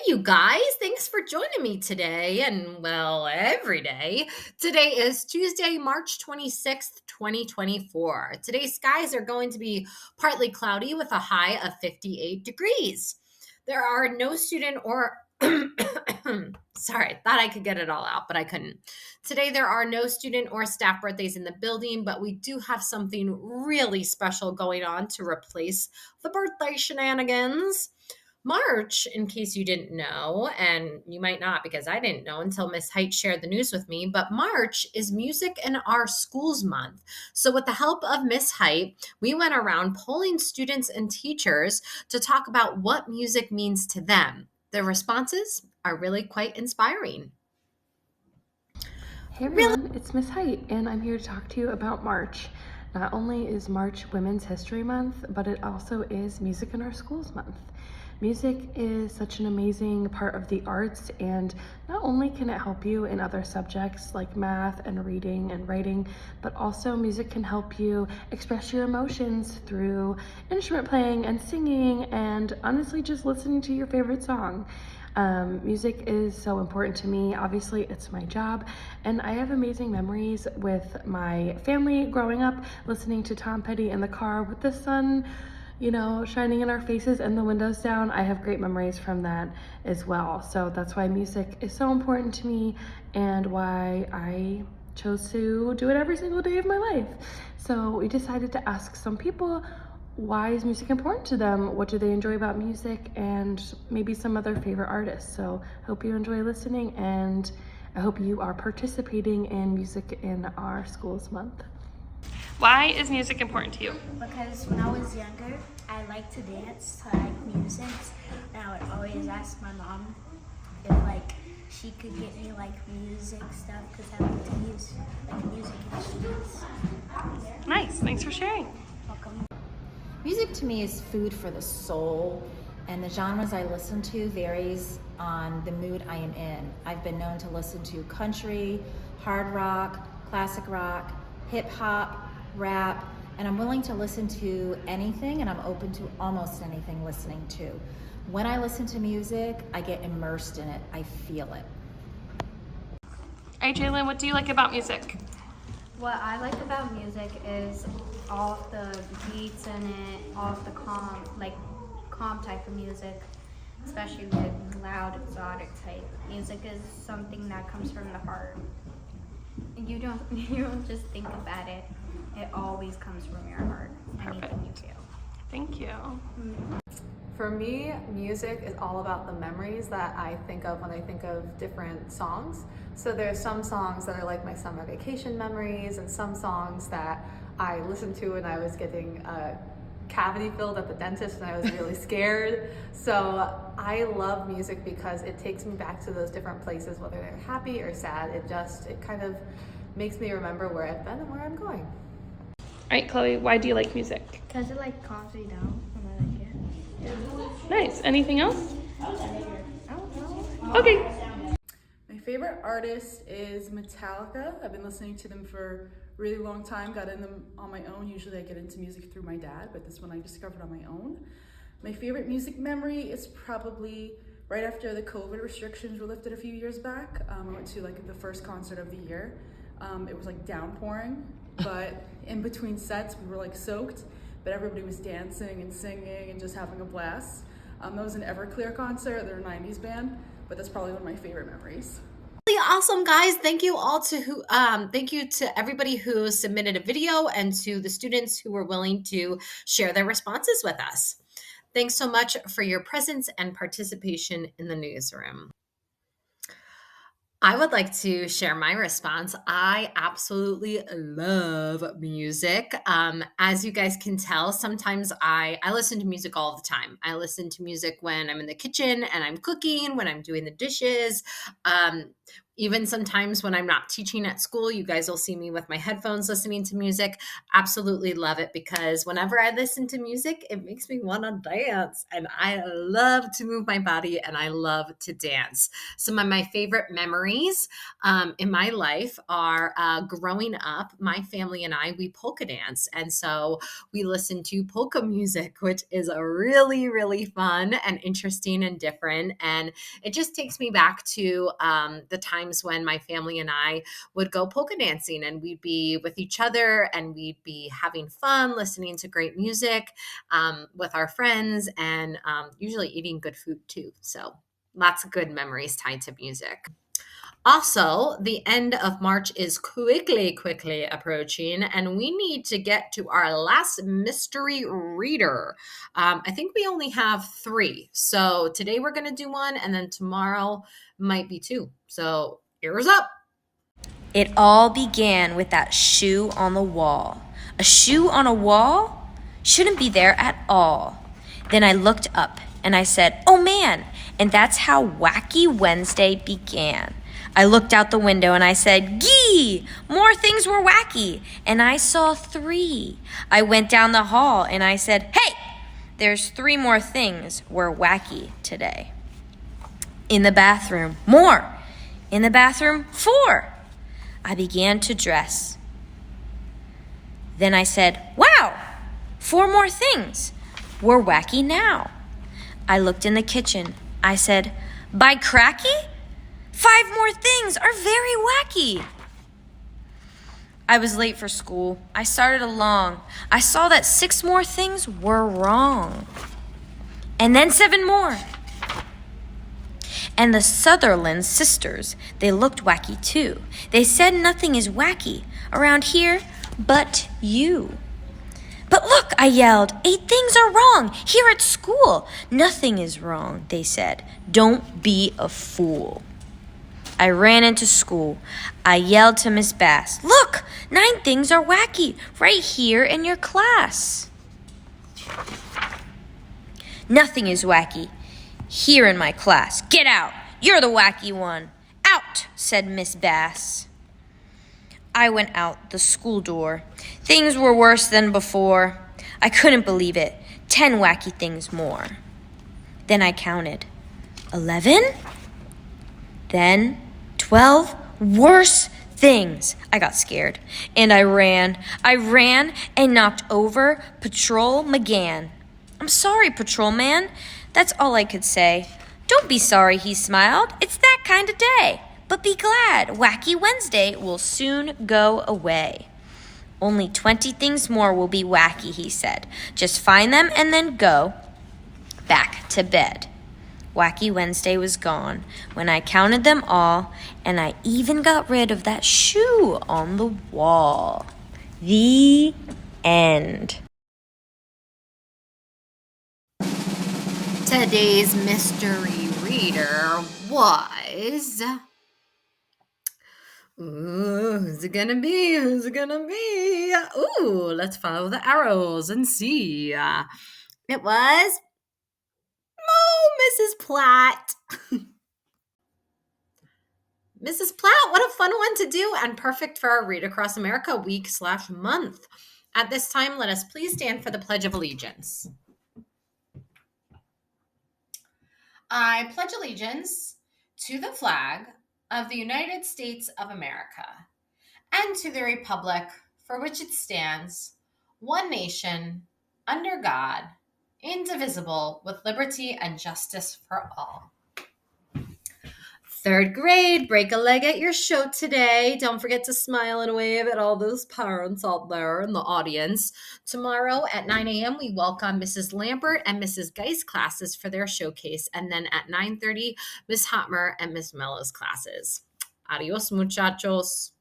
you guys. Thanks for joining me today and, well, every day. Today is Tuesday, March 26th, 2024. Today's skies are going to be partly cloudy with a high of 58 degrees. There are no student or sorry, thought I could get it all out, but I couldn't. Today, there are no student or staff birthdays in the building, but we do have something really special going on to replace the birthday shenanigans. March, in case you didn't know, and you might not because I didn't know until Miss Height shared the news with me, but March is Music in Our Schools Month. So, with the help of Miss Height, we went around polling students and teachers to talk about what music means to them. Their responses are really quite inspiring. Hey Really? everyone, it's Miss Height, and I'm here to talk to you about March. Not only is March Women's History Month, but it also is Music in Our Schools Month. Music is such an amazing part of the arts, and not only can it help you in other subjects like math and reading and writing, but also music can help you express your emotions through instrument playing and singing, and honestly just listening to your favorite song. Music is so important to me. Obviously, it's my job, and I have amazing memories with my family growing up, listening to Tom Petty in the car with the sun, shining in our faces and the windows down. I have great memories from that as well. So that's why music is so important to me and why I chose to do it every single day of my life. So we decided to ask some people, why is music important to them? What do they enjoy about music? And maybe some other favorite artists. So I hope you enjoy listening, and I hope you are participating in Music in Our Schools Month. Why is music important to you? Because when I was younger, I liked to dance, so I liked music, and I would always ask my mom if she could get me music stuff because I like to use music instruments. Nice, thanks for sharing. Welcome. Music to me is food for the soul, and the genres I listen to varies on the mood I am in. I've been known to listen to country, hard rock, classic rock, hip hop, rap, and I'm willing to listen to anything, and I'm open to almost anything listening to. When I listen to music, I get immersed in it. I feel it. All right, Jalen, what do you like about music? What I like about music is all of the beats in it, all of the calm type of music, especially with loud, exotic type. Music is something that comes from the heart. You don't just think about it. It always comes from your heart. Anything you feel. Thank you. For me, music is all about the memories that I think of when I think of different songs. So there's some songs that are like my summer vacation memories, and some songs that I listened to when I was getting a cavity filled at the dentist and I was really scared. So I love music because it takes me back to those different places, whether they're happy or sad. It kind of makes me remember where I've been and where I'm going. All right, Chloe, why do you like music? Because it calms me down and I like it. Nice. Anything else? I don't know. Okay. My favorite artist is Metallica. I've been listening to them for a really long time, got in them on my own. Usually I get into music through my dad, but this one I discovered on my own. My favorite music memory is probably right after the COVID restrictions were lifted a few years back. I went to the first concert of the year. It was downpouring, but in between sets we were soaked, but everybody was dancing and singing and just having a blast. That was an Everclear concert. They're a 90s band, but that's probably one of my favorite memories. Really awesome, guys. Thank you all thank you to everybody who submitted a video and to the students who were willing to share their responses with us. Thanks so much for your presence and participation in the newsroom. I would like to share my response. I absolutely love music. As you guys can tell, sometimes I listen to music all the time. I listen to music when I'm in the kitchen and I'm cooking, when I'm doing the dishes, Even sometimes when I'm not teaching at school, you guys will see me with my headphones listening to music. Absolutely love it, because whenever I listen to music, it makes me want to dance. And I love to move my body and I love to dance. Some of my favorite memories in my life are growing up, my family and we polka dance. And so we listen to polka music, which is a really, really fun and interesting and different. And it just takes me back to the times when my family and I would go polka dancing, and we'd be with each other and we'd be having fun, listening to great music with our friends, and usually eating good food too. So lots of good memories tied to music. Also, the end of March is quickly approaching, and we need to get to our last mystery reader. I think we only have 3. So today we're going to do one, and then tomorrow might be 2. So ears up. It all began with that shoe on the wall. A shoe on a wall? Shouldn't be there at all. Then I looked up and I said, oh man, and that's how Wacky Wednesday began. I looked out the window and I said, gee, more things were wacky. And I saw 3. I went down the hall and I said, hey, there's 3 more things were wacky today. In the bathroom, more. In the bathroom, 4. I began to dress. Then I said, wow, 4 more things were wacky now. I looked in the kitchen. I said, by cracky? 5 more things are very wacky. I was late for school. I started along. I saw that 6 more things were wrong. And then 7 more. And the Sutherland sisters, they looked wacky too. They said nothing is wacky around here but you. But look, I yelled, 8 things are wrong here at school. Nothing is wrong, they said. Don't be a fool. I ran into school. I yelled to Miss Bass, look, 9 things are wacky right here in your class. Nothing is wacky here in my class. Get out. You're the wacky one. Out, said Miss Bass. I went out the school door. Things were worse than before. I couldn't believe it. 10 wacky things more. Then I counted. 11? Then 12 worse things. I got scared and I ran. I ran and knocked over Patrol McGann. I'm sorry, Patrolman. That's all I could say. Don't be sorry, he smiled. It's that kind of day. But be glad, Wacky Wednesday will soon go away. Only 20 things more will be wacky, he said. Just find them and then go back to bed. Wacky Wednesday was gone when I counted them all, and I even got rid of that shoe on the wall. The end. Today's mystery reader was... Ooh, who's it gonna be? Who's it gonna be? Ooh, let's follow the arrows and see. It was... Mrs. Platt. Mrs. Platt, what a fun one to do, and perfect for our Read Across America week/month. At this time, let us please stand for the Pledge of Allegiance. I pledge allegiance to the flag of the United States of America and to the republic for which it stands, one nation, under God, indivisible, with liberty and justice for all. 3rd grade, break a leg at your show today. Don't forget to smile and wave at all those parents out there in the audience. Tomorrow at 9 a.m., we welcome Mrs. Lambert and Mrs. Geist classes for their showcase. And then at 9:30, Miss Hotmer and Miss Mello's classes. Adios, muchachos.